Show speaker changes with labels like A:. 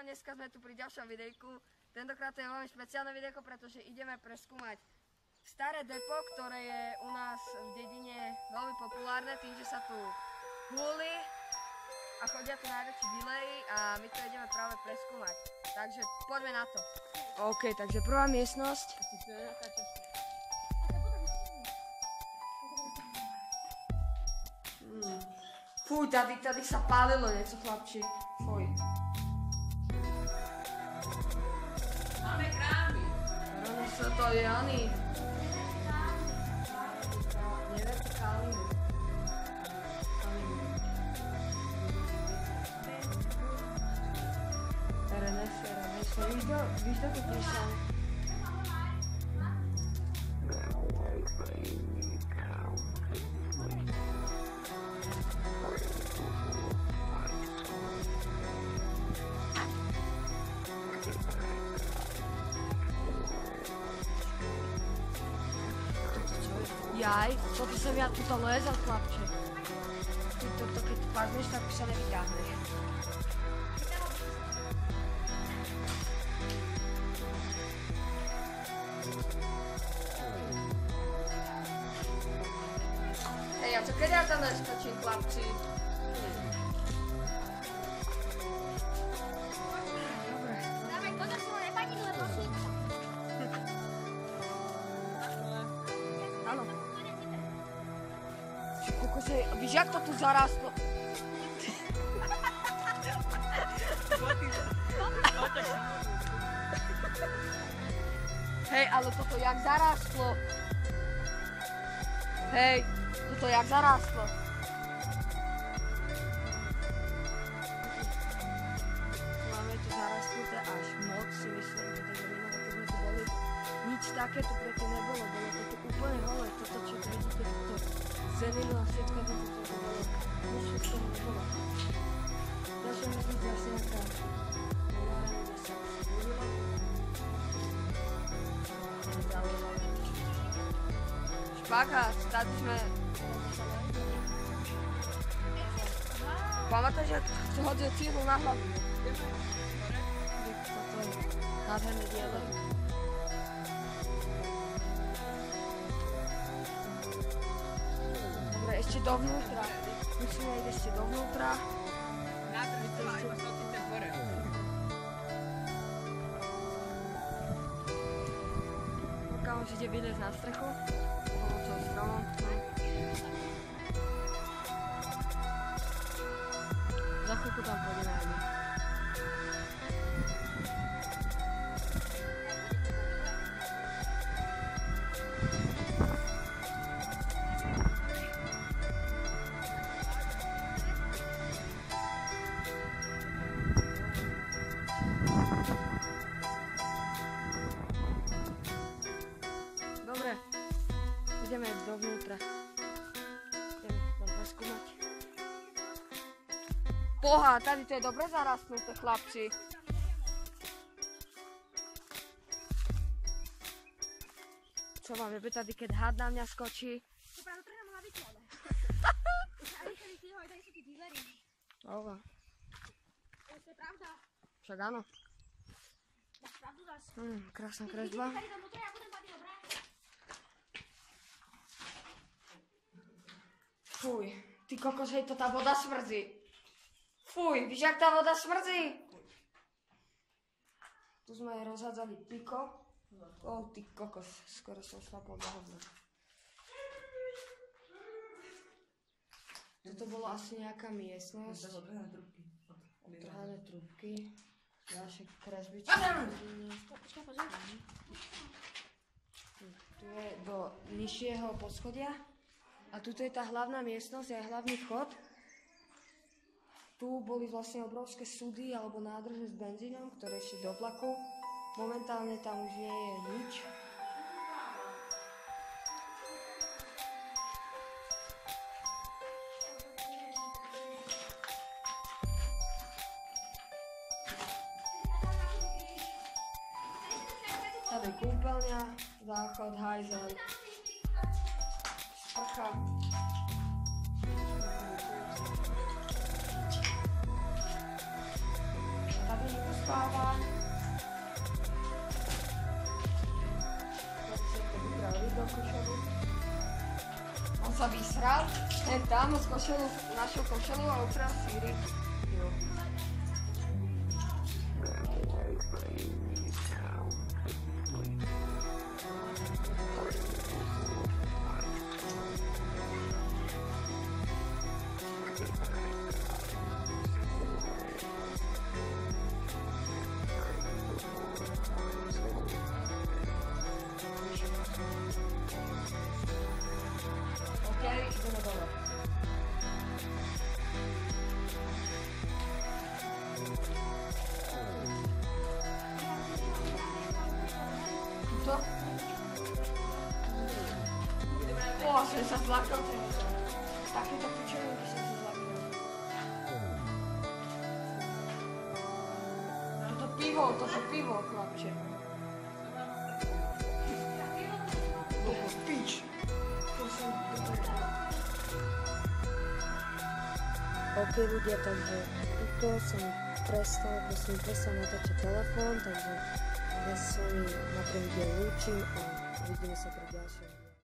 A: dneska sme tu pri ďalšom videjku. Tentokrát to je veľmi špeciálne videjko, pretože ideme preskúmať staré depo, ktoré je u nás v dedine veľmi populárne tým, že sa tu húli a chodia tu najväčší dileji a my to ideme práve preskúmať. Takže poďme na to. OK, takže prvá miestnosť. Fuj, tady sa pálilo niečo, chlapči. Fuj.
B: Máme krámy.
A: Ono sa to je oni. Nevertikálny. RNS. Víš to tu píše? Jaj, toto som ja tuto lezal, chlapče. Toto keď padneš, tak už sa nevyťahneš. Hej, a čo keď ja tam neskočím, chlapci? Dobre.
C: Dávaj pozor, svoj nepadni dole prosím.
A: Áno. Kokose, víš, jak to tu zarástlo? Hej, ale toto jak zarástlo? Hej, toto jak zarástlo? Máme to zarastnuté až moc, si myslím, takže minulé, keď sme tu boli, nič také tu predtým nebolo, bolo to tu úplne holé, toto čo tu vidíte, toto zelinu a všetko toto tu bolo, nič z toho nebolo. Ďalšia myslím, že asi nejaká polárna, kde sa zbudila. Špáka, tady sme... Pamätáš, jak si hodil cílu na hlavu? Toto je nádherné dielo. Dobre, ešte dovnútra. Musíme ísť ešte dovnútra. Pokiaľ už ide vylezť na strechu, pomocou stromom. Za chvíľku tam pôjdeme aj my. Dobre, ideme dovnútra. Ideme tam preskúmať. Boha, tady to je dobre zarastnuté, chlapci. Čo vám jebe tady, keď had na mňa skočí?
C: To práve to nám hlavicu, ale. A vyšeli si ho, aj tady sú tí díleri.
A: Ova,
C: To je pravda.
A: však áno.
C: Dáš pravdu zas.
A: Krásna kresba.
C: Tady do motora, ja budem padli, dobré?
A: Fuj, ty kokos, hej, to tá voda smrdí. Fuj, víš, jak tá voda smrdí? Tu sme rozhádzali piko. Ty kokos, skoro som šlapol do hovna. Toto bolo asi nejaká miestnosť. Odtrhané trúbky. Ďalšie kresbičky.
C: Počkaj, pozor.
A: Tu je do nižšieho poschodia. A tuto je tá hlavná miestnosť, aj hlavný vchod. Tu boli vlastne obrovské súdy alebo nádrže s benzínom, ktoré ešte do vlaku. Momentálne tam už nie je nič. Tady kúpeľňa, záchod, hajzel, sprcha. Tady nikto spáva. On sa vysral, ten tam z košelu, našiel košelu a ukral síry. Ideme dole. Tuto? Som sa zlakol tento. Takéto pičovinky som sa zlakol. Toto pivo, chlapče. Pič.
D: OK ľudia, takže tuto som prestal natáčať telefón, takže ja sa s vami na prvý diel lúčim a uvidíme sa pri ďalšom.